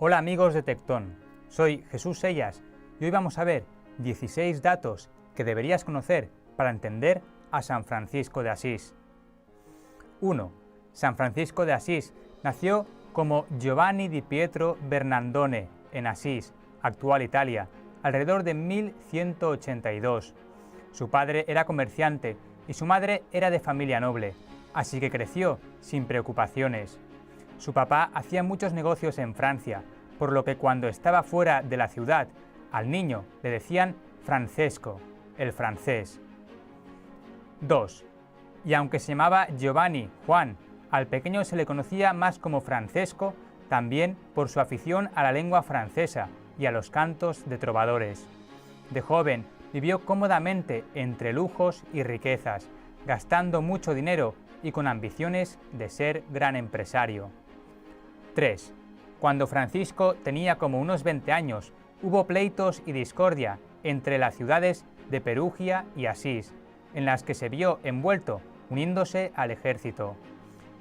Hola amigos de Tectón, soy Jesús Sellas y hoy vamos a ver 16 datos que deberías conocer para entender a San Francisco de Asís. 1. San Francisco de Asís nació como Giovanni di Pietro Bernardone en Asís, actual Italia, alrededor de 1182. Su padre era comerciante y su madre era de familia noble, así que creció sin preocupaciones. Su papá hacía muchos negocios en Francia, por lo que cuando estaba fuera de la ciudad, al niño le decían Francesco, el francés. 2. Y aunque se llamaba Giovanni, Juan, al pequeño se le conocía más como Francesco, también por su afición a la lengua francesa y a los cantos de trovadores. De joven vivió cómodamente entre lujos y riquezas, gastando mucho dinero y con ambiciones de ser gran empresario. 3. Cuando Francisco tenía como unos 20 años, hubo pleitos y discordia entre las ciudades de Perugia y Asís, en las que se vio envuelto uniéndose al ejército.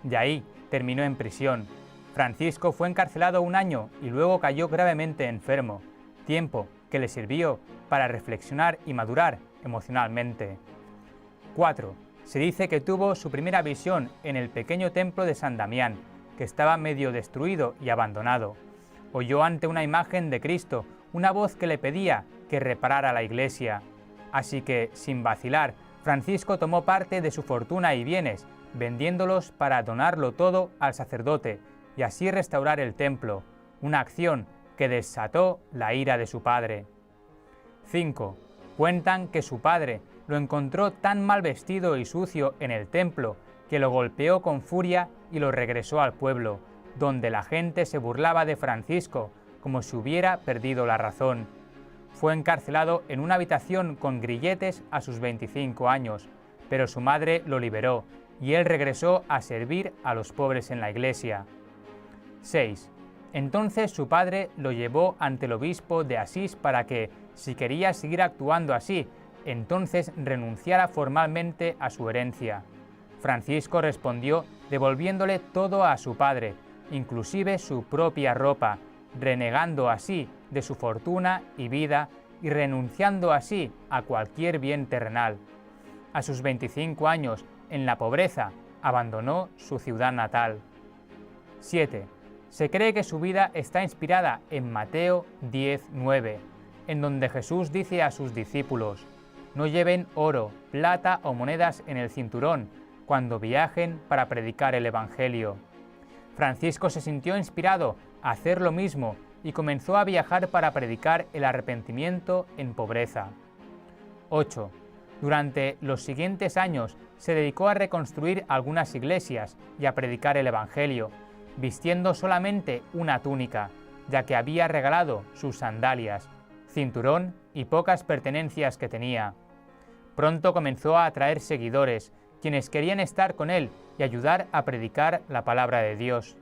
De ahí terminó en prisión. Francisco fue encarcelado un año y luego cayó gravemente enfermo, tiempo que le sirvió para reflexionar y madurar emocionalmente. 4. Se dice que tuvo su primera visión en el pequeño templo de San Damián, que estaba medio destruido y abandonado. Oyó ante una imagen de Cristo una voz que le pedía que reparara la iglesia. Así que, sin vacilar, Francisco tomó parte de su fortuna y bienes, vendiéndolos para donarlo todo al sacerdote y así restaurar el templo, una acción que desató la ira de su padre. 5. Cuentan que su padre lo encontró tan mal vestido y sucio en el templo que lo golpeó con furia y lo regresó al pueblo, donde la gente se burlaba de Francisco como si hubiera perdido la razón. Fue encarcelado en una habitación con grilletes a sus 25 años, pero su madre lo liberó y él regresó a servir a los pobres en la iglesia. 6. Entonces su padre lo llevó ante el obispo de Asís para que, si quería seguir actuando así, entonces renunciara formalmente a su herencia. Francisco respondió devolviéndole todo a su padre, inclusive su propia ropa, renegando así de su fortuna y vida y renunciando así a cualquier bien terrenal. A sus 25 años, en la pobreza, abandonó su ciudad natal. 7. Se cree que su vida está inspirada en Mateo 10:9, en donde Jesús dice a sus discípulos: «No lleven oro, plata o monedas en el cinturón cuando viajen para predicar el Evangelio». Francisco se sintió inspirado a hacer lo mismo y comenzó a viajar para predicar el arrepentimiento en pobreza. 8. Durante los siguientes años se dedicó a reconstruir algunas iglesias y a predicar el Evangelio, vistiendo solamente una túnica, ya que había regalado sus sandalias, cinturón y pocas pertenencias que tenía. Pronto comenzó a atraer seguidores, quienes querían estar con él y ayudar a predicar la palabra de Dios.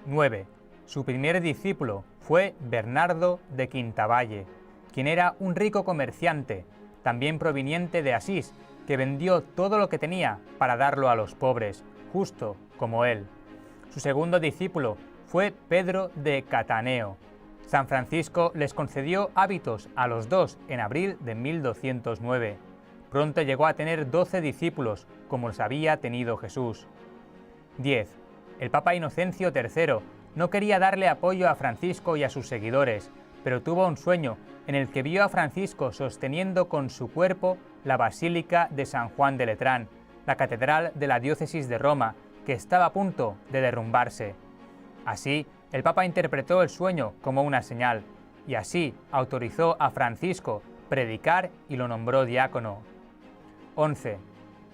9. Su primer discípulo fue Bernardo de Quintavalle, quien era un rico comerciante, también proveniente de Asís, que vendió todo lo que tenía para darlo a los pobres, justo como él. Su segundo discípulo fue Pedro de Cataneo. San Francisco les concedió hábitos a los dos en abril de 1209. Pronto llegó a tener 12 discípulos, como los había tenido Jesús. 10. El Papa Inocencio III no quería darle apoyo a Francisco y a sus seguidores, pero tuvo un sueño en el que vio a Francisco sosteniendo con su cuerpo la Basílica de San Juan de Letrán, la catedral de la diócesis de Roma, que estaba a punto de derrumbarse. Así, el Papa interpretó el sueño como una señal, y así autorizó a Francisco predicar y lo nombró diácono. 11.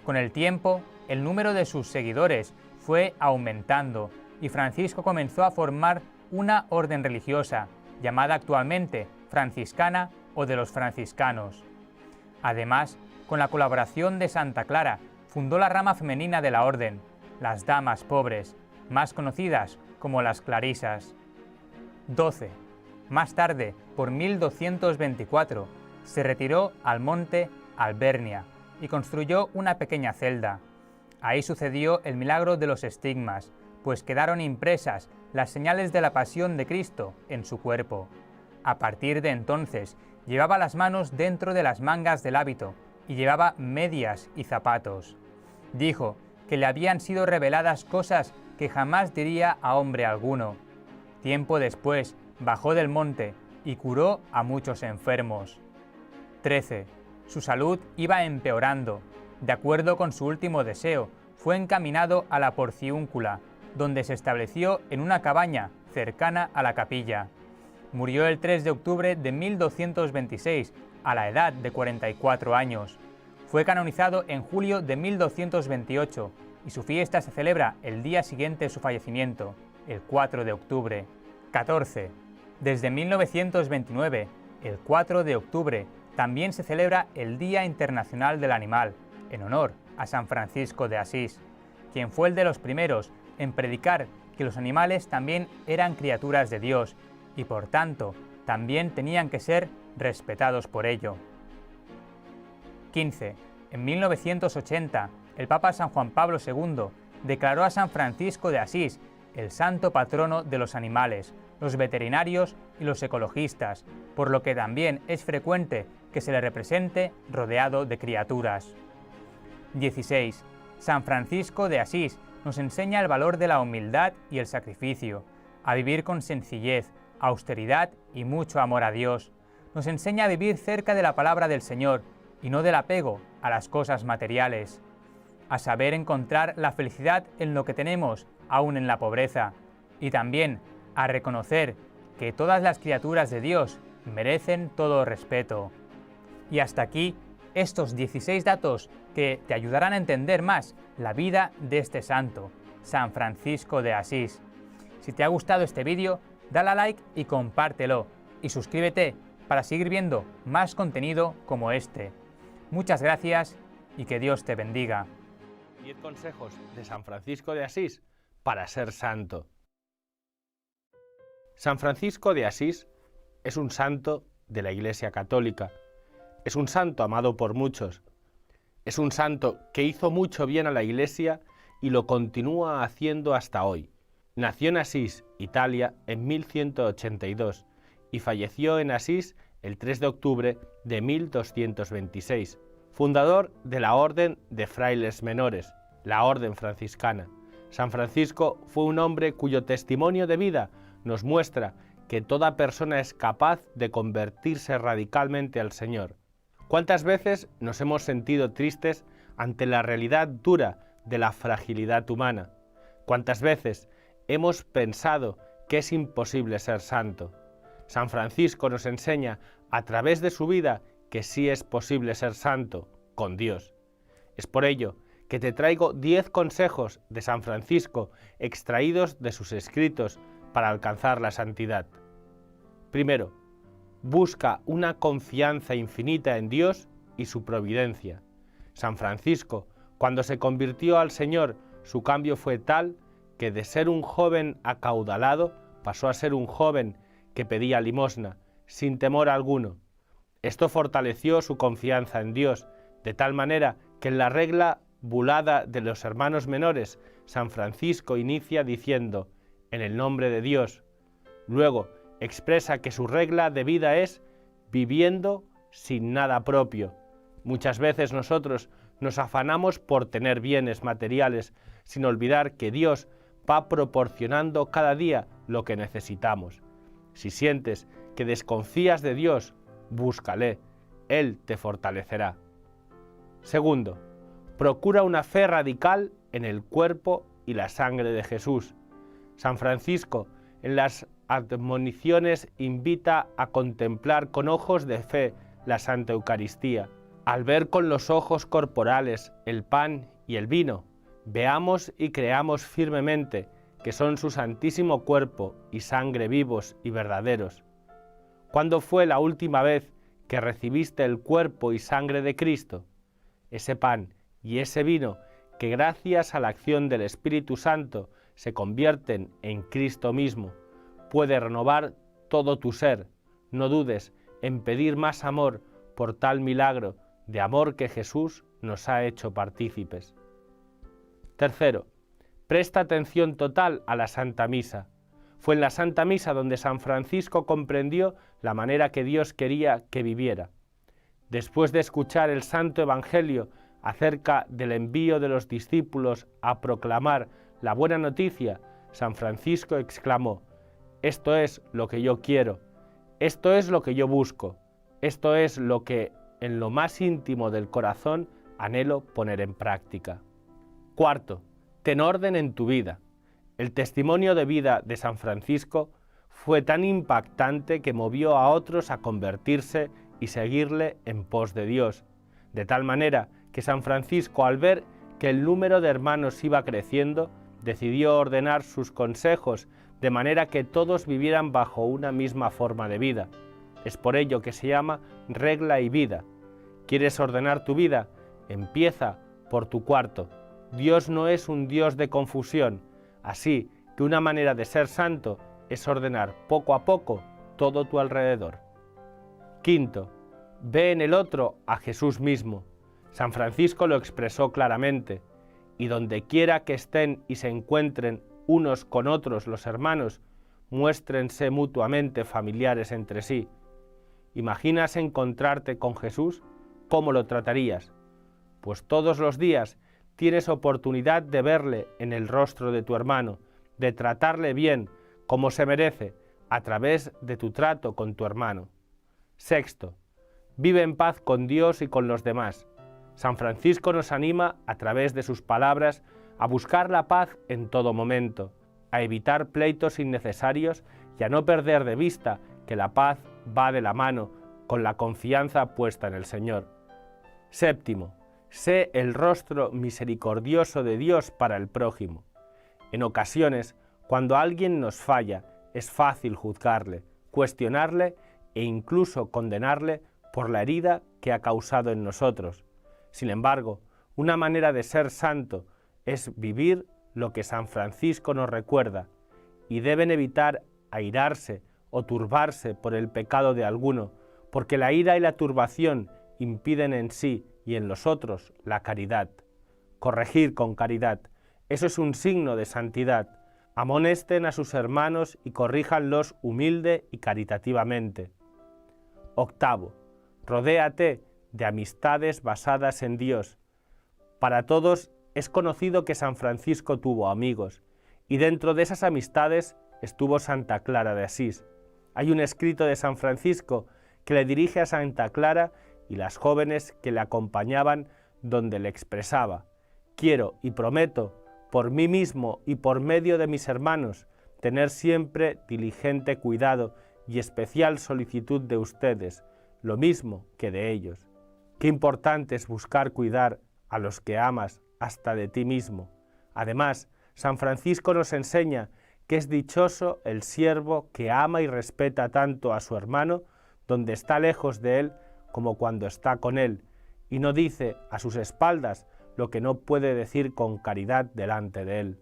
Con el tiempo, el número de sus seguidores fue aumentando y Francisco comenzó a formar una orden religiosa, llamada actualmente franciscana o de los franciscanos. Además, con la colaboración de Santa Clara, fundó la rama femenina de la orden, las Damas Pobres, más conocidas como las Clarisas. 12. Más tarde, por 1224, se retiró al monte Albernia y construyó una pequeña celda. Ahí sucedió el milagro de los estigmas, pues quedaron impresas las señales de la pasión de Cristo en su cuerpo. A partir de entonces, llevaba las manos dentro de las mangas del hábito y llevaba medias y zapatos. Dijo que le habían sido reveladas cosas que jamás diría a hombre alguno. Tiempo después, bajó del monte y curó a muchos enfermos. 13. Su salud iba empeorando. De acuerdo con su último deseo, fue encaminado a la Porciúncula, donde se estableció en una cabaña cercana a la capilla. Murió el 3 de octubre de 1226, a la edad de 44 años. Fue canonizado en julio de 1228 y su fiesta se celebra el día siguiente de su fallecimiento, el 4 de octubre. 14. Desde 1929, el 4 de octubre, también se celebra el Día Internacional del Animal, en honor a San Francisco de Asís, quien fue el de los primeros en predicar que los animales también eran criaturas de Dios y por tanto también tenían que ser respetados por ello. 15. En 1980, el Papa San Juan Pablo II declaró a San Francisco de Asís el santo patrono de los animales, los veterinarios y los ecologistas, por lo que también es frecuente que se le represente rodeado de criaturas. 16. San Francisco de Asís nos enseña el valor de la humildad y el sacrificio, a vivir con sencillez, austeridad y mucho amor a Dios. Nos enseña a vivir cerca de la palabra del Señor y no del apego a las cosas materiales, a saber encontrar la felicidad en lo que tenemos, aun en la pobreza, y también a reconocer que todas las criaturas de Dios merecen todo respeto. Y hasta aquí estos 16 datos que te ayudarán a entender más la vida de este santo, San Francisco de Asís. Si te ha gustado este vídeo, dale a like y compártelo, y suscríbete para seguir viendo más contenido como este. Muchas gracias y que Dios te bendiga. 10 consejos de San Francisco de Asís para ser santo. San Francisco de Asís es un santo de la Iglesia Católica. Es un santo amado por muchos. Es un santo que hizo mucho bien a la Iglesia y lo continúa haciendo hasta hoy. Nació en Asís, Italia, en 1182 y falleció en Asís el 3 de octubre de 1226. Fundador de la Orden de Frailes Menores, la Orden Franciscana. San Francisco fue un hombre cuyo testimonio de vida nos muestra que toda persona es capaz de convertirse radicalmente al Señor. ¿Cuántas veces nos hemos sentido tristes ante la realidad dura de la fragilidad humana? ¿Cuántas veces hemos pensado que es imposible ser santo? San Francisco nos enseña a través de su vida que sí es posible ser santo con Dios. Es por ello que te traigo 10 consejos de San Francisco extraídos de sus escritos para alcanzar la santidad. Primero, busca una confianza infinita en Dios y su providencia. San Francisco, cuando se convirtió al Señor, su cambio fue tal que de ser un joven acaudalado pasó a ser un joven que pedía limosna, sin temor alguno. Esto fortaleció su confianza en Dios, de tal manera que en la regla bulada de los hermanos menores, San Francisco inicia diciendo, en el nombre de Dios. Luego, expresa que su regla de vida es viviendo sin nada propio. Muchas veces nosotros nos afanamos por tener bienes materiales, sin olvidar que Dios va proporcionando cada día lo que necesitamos. Si sientes que desconfías de Dios, búscale, Él te fortalecerá. Segundo, procura una fe radical en el cuerpo y la sangre de Jesús. San Francisco, en las admoniciones, invita a contemplar con ojos de fe la Santa Eucaristía. Al ver con los ojos corporales el pan y el vino, veamos y creamos firmemente que son su santísimo cuerpo y sangre vivos y verdaderos. ¿Cuándo fue la última vez que recibiste el cuerpo y sangre de Cristo? Ese pan y ese vino que gracias a la acción del Espíritu Santo se convierten en Cristo mismo, puede renovar todo tu ser. No dudes en pedir más amor por tal milagro de amor que Jesús nos ha hecho partícipes. Tercero, Presta atención total a la Santa Misa. Fue en la Santa Misa donde San Francisco comprendió la manera que Dios quería que viviera. Después de escuchar el Santo Evangelio acerca del envío de los discípulos a proclamar la buena noticia, San Francisco exclamó: «Esto es lo que yo quiero, esto es lo que yo busco, esto es lo que en lo más íntimo del corazón anhelo poner en práctica». Cuarto, ten orden en tu vida. El testimonio de vida de San Francisco fue tan impactante que movió a otros a convertirse y seguirle en pos de Dios, de tal manera que San Francisco, al ver que el número de hermanos iba creciendo, decidió ordenar sus consejos de manera que todos vivieran bajo una misma forma de vida. Es por ello que se llama regla y vida. ¿Quieres ordenar tu vida? Empieza por tu cuarto. Dios no es un Dios de confusión, así que una manera de ser santo es ordenar poco a poco todo tu alrededor. Quinto, ve en el otro a Jesús mismo. San Francisco lo expresó claramente: y donde quiera que estén y se encuentren unos con otros los hermanos, muéstrense mutuamente familiares entre sí. ¿Imaginas encontrarte con Jesús? ¿Cómo lo tratarías? Pues todos los días tienes oportunidad de verle en el rostro de tu hermano, de tratarle bien, como se merece, a través de tu trato con tu hermano. Sexto, vive en paz con Dios y con los demás. San Francisco nos anima, a través de sus palabras, a buscar la paz en todo momento, a evitar pleitos innecesarios y a no perder de vista que la paz va de la mano con la confianza puesta en el Señor. Séptimo, sé el rostro misericordioso de Dios para el prójimo. En ocasiones, cuando alguien nos falla, es fácil juzgarle, cuestionarle e incluso condenarle por la herida que ha causado en nosotros. Sin embargo, una manera de ser santo es vivir lo que San Francisco nos recuerda, y deben evitar airarse o turbarse por el pecado de alguno, porque la ira y la turbación impiden en sí y en los otros la caridad. Corregir con caridad, eso es un signo de santidad. Amonesten a sus hermanos y corríjanlos humilde y caritativamente. Octavo, rodéate de amistades basadas en Dios. Para todos es conocido que San Francisco tuvo amigos, y dentro de esas amistades estuvo Santa Clara de Asís. Hay un escrito de San Francisco que le dirige a Santa Clara y las jóvenes que le acompañaban, donde le expresaba: «Quiero y prometo, por mí mismo y por medio de mis hermanos, tener siempre diligente cuidado y especial solicitud de ustedes, lo mismo que de ellos». Qué importante es buscar cuidar a los que amas hasta de ti mismo. Además, San Francisco nos enseña que es dichoso el siervo que ama y respeta tanto a su hermano donde está lejos de él como cuando está con él, y no dice a sus espaldas lo que no puede decir con caridad delante de él.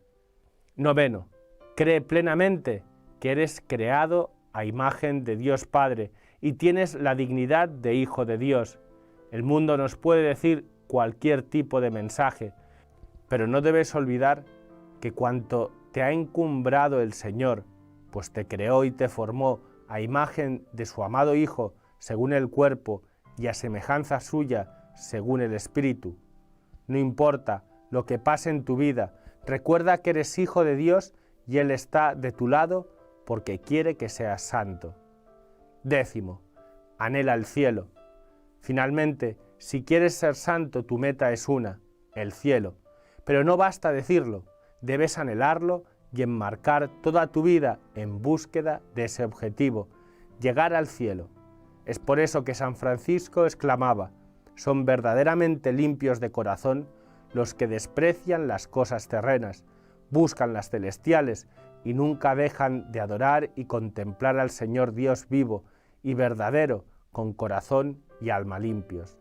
Noveno, cree plenamente que eres creado a imagen de Dios Padre y tienes la dignidad de hijo de Dios. El mundo nos puede decir cualquier tipo de mensaje, pero no debes olvidar que cuanto te ha encumbrado el Señor, pues te creó y te formó a imagen de su amado Hijo, según el cuerpo, y a semejanza suya, según el Espíritu. No importa lo que pase en tu vida, recuerda que eres hijo de Dios y Él está de tu lado porque quiere que seas santo. Décimo, anhela el cielo. Finalmente, si quieres ser santo, tu meta es una, el cielo. Pero no basta decirlo, debes anhelarlo y enmarcar toda tu vida en búsqueda de ese objetivo, llegar al cielo. Es por eso que San Francisco exclamaba: «Son verdaderamente limpios de corazón los que desprecian las cosas terrenas, buscan las celestiales y nunca dejan de adorar y contemplar al Señor Dios vivo y verdadero, con corazón y alma limpios».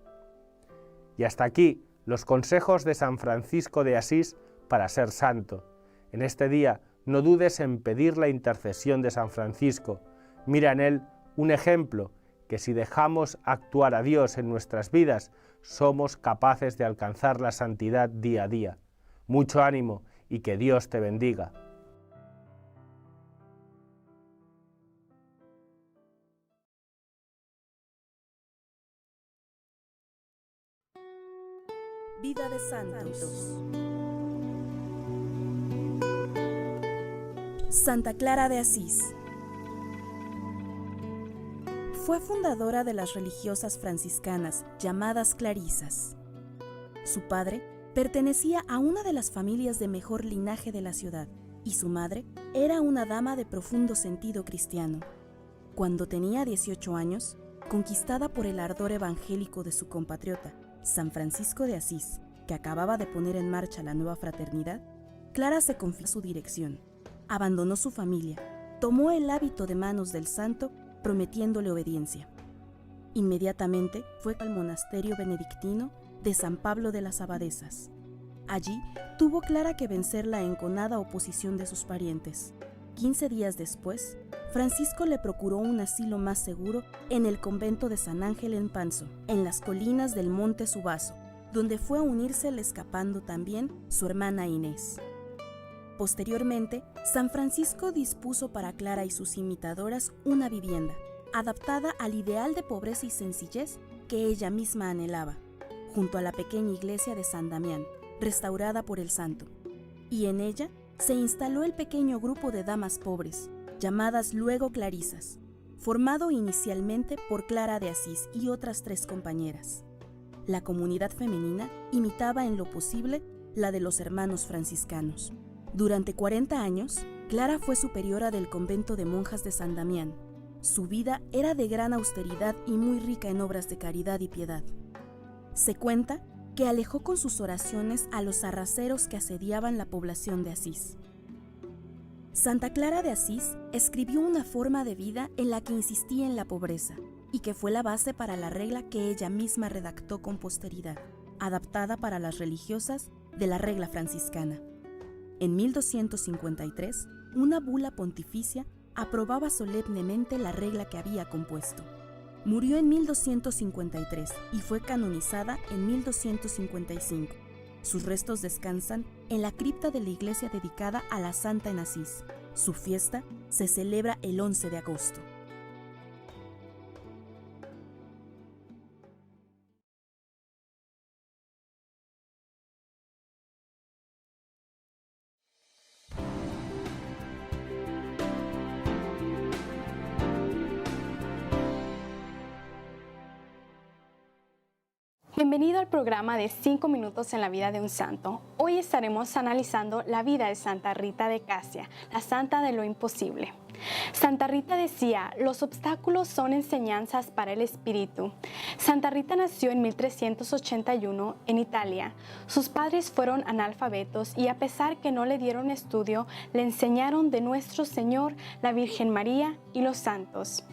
Y hasta aquí los consejos de San Francisco de Asís para ser santo. En este día no dudes en pedir la intercesión de San Francisco. Mira en él un ejemplo que, si dejamos actuar a Dios en nuestras vidas, somos capaces de alcanzar la santidad día a día. Mucho ánimo y que Dios te bendiga. Vida de santos. Santa Clara de Asís. Fue fundadora de las religiosas franciscanas llamadas clarisas. Su padre pertenecía a una de las familias de mejor linaje de la ciudad y su madre era una dama de profundo sentido cristiano. Cuando tenía 18 años, conquistada por el ardor evangélico de su compatriota, San Francisco de Asís, que acababa de poner en marcha la nueva fraternidad, Clara se confió a su dirección, abandonó su familia, tomó el hábito de manos del santo, prometiéndole obediencia. Inmediatamente fue al monasterio benedictino de San Pablo de las Abadesas. Allí tuvo Clara que vencer la enconada oposición de sus parientes. 15 días después, Francisco le procuró un asilo más seguro en el convento de San Ángel en Panzo, en las colinas del monte Subazo, donde fue a unírsele escapando también su hermana Inés. Posteriormente, San Francisco dispuso para Clara y sus imitadoras una vivienda, adaptada al ideal de pobreza y sencillez que ella misma anhelaba, junto a la pequeña iglesia de San Damián, restaurada por el santo, y en ella se instaló el pequeño grupo de damas pobres, llamadas luego clarisas, formado inicialmente por Clara de Asís y otras 3 compañeras. La comunidad femenina imitaba en lo posible la de los hermanos franciscanos. Durante 40 años, Clara fue superiora del convento de monjas de San Damián. Su vida era de gran austeridad y muy rica en obras de caridad y piedad. Se cuenta que alejó con sus oraciones a los arraceros que asediaban la población de Asís. Santa Clara de Asís escribió una forma de vida en la que insistía en la pobreza y que fue la base para la regla que ella misma redactó con posteridad, adaptada para las religiosas de la regla franciscana. En 1253, una bula pontificia aprobaba solemnemente la regla que había compuesto. Murió en 1253 y fue canonizada en 1255. Sus restos descansan en la cripta de la iglesia dedicada a la Santa en Asís. Su fiesta se celebra el 11 de agosto. Bienvenido al programa de 5 minutos en la vida de un santo. Hoy estaremos analizando la vida de Santa Rita de Casia, la santa de lo imposible. Santa Rita decía, los obstáculos son enseñanzas para el espíritu. Santa Rita nació en 1381 en Italia. Sus padres fueron analfabetos y a pesar que no le dieron estudio, le enseñaron de nuestro Señor, la Virgen María y los santos.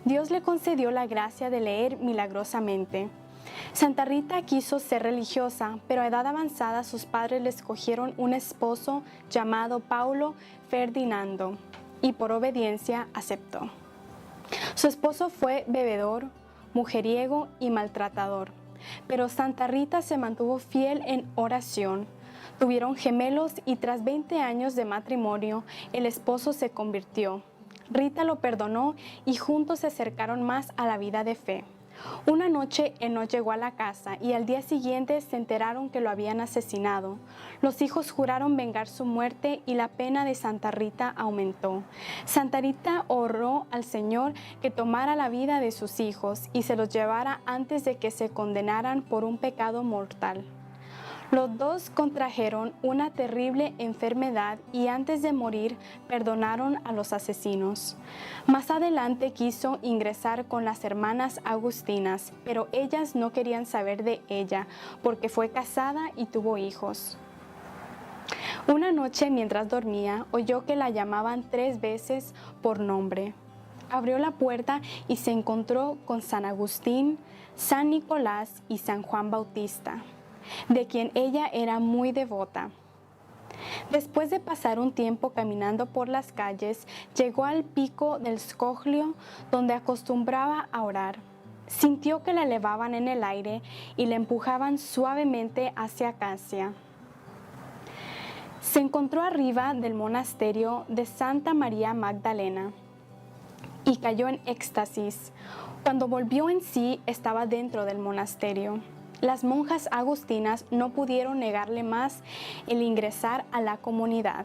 Dios le concedió la gracia de leer milagrosamente. Santa Rita quiso ser religiosa, pero a edad avanzada sus padres le escogieron un esposo llamado Paulo Ferdinando y por obediencia aceptó. Su esposo fue bebedor, mujeriego y maltratador, pero Santa Rita se mantuvo fiel en oración. Tuvieron gemelos y tras 20 años de matrimonio, el esposo se convirtió. Rita lo perdonó y juntos se acercaron más a la vida de fe. Una noche él no llegó a la casa y al día siguiente se enteraron que lo habían asesinado. Los hijos juraron vengar su muerte y la pena de Santa Rita aumentó. Santa Rita oró al Señor que tomara la vida de sus hijos y se los llevara antes de que se condenaran por un pecado mortal. Los dos contrajeron una terrible enfermedad y antes de morir perdonaron a los asesinos. Más adelante quiso ingresar con las hermanas agustinas, pero ellas no querían saber de ella porque fue casada y tuvo hijos. Una noche mientras dormía oyó que la llamaban 3 veces por nombre. Abrió la puerta y se encontró con San Agustín, San Nicolás y San Juan Bautista, de quien ella era muy devota. Después de pasar un tiempo caminando por las calles, llegó al pico del Scoglio, donde acostumbraba a orar. Sintió que la elevaban en el aire y la empujaban suavemente hacia Casia. Se encontró arriba del monasterio de Santa María Magdalena y cayó en éxtasis. Cuando volvió en sí, estaba dentro del monasterio. Las monjas agustinas no pudieron negarle más el ingresar a la comunidad.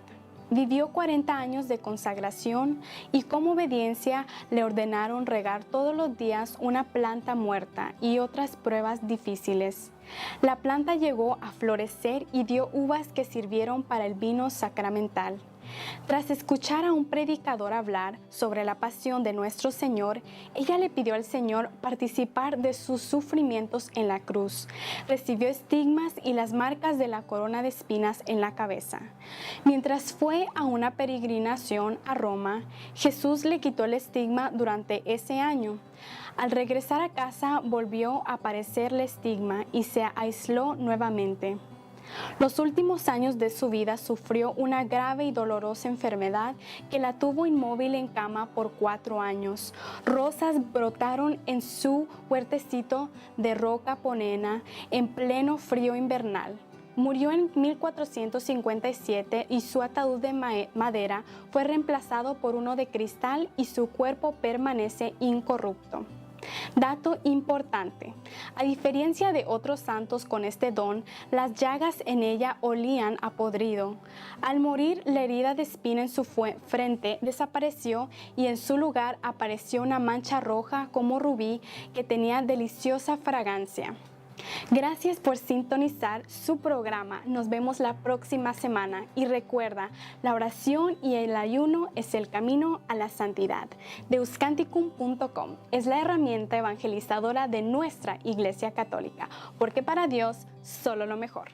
Vivió 40 años de consagración y como obediencia le ordenaron regar todos los días una planta muerta y otras pruebas difíciles. La planta llegó a florecer y dio uvas que sirvieron para el vino sacramental. Tras escuchar a un predicador hablar sobre la pasión de nuestro Señor, ella le pidió al Señor participar de sus sufrimientos en la cruz. Recibió estigmas y las marcas de la corona de espinas en la cabeza. Mientras fue a una peregrinación a Roma, Jesús le quitó el estigma durante ese año. Al regresar a casa volvió a aparecer el estigma y se aisló nuevamente. Los últimos años de su vida sufrió una grave y dolorosa enfermedad que la tuvo inmóvil en cama por 4 años. Rosas brotaron en su huertecito de roca ponena en pleno frío invernal. Murió en 1457 y su ataúd de madera fue reemplazado por uno de cristal y su cuerpo permanece incorrupto. Dato importante: a diferencia de otros santos con este don, las llagas en ella olían a podrido. Al morir, la herida de espina en su frente desapareció y en su lugar apareció una mancha roja como rubí que tenía deliciosa fragancia. Gracias por sintonizar su programa. Nos vemos la próxima semana y recuerda, la oración y el ayuno es el camino a la santidad. Deuscanticum.com es la herramienta evangelizadora de nuestra Iglesia Católica, porque para Dios solo lo mejor.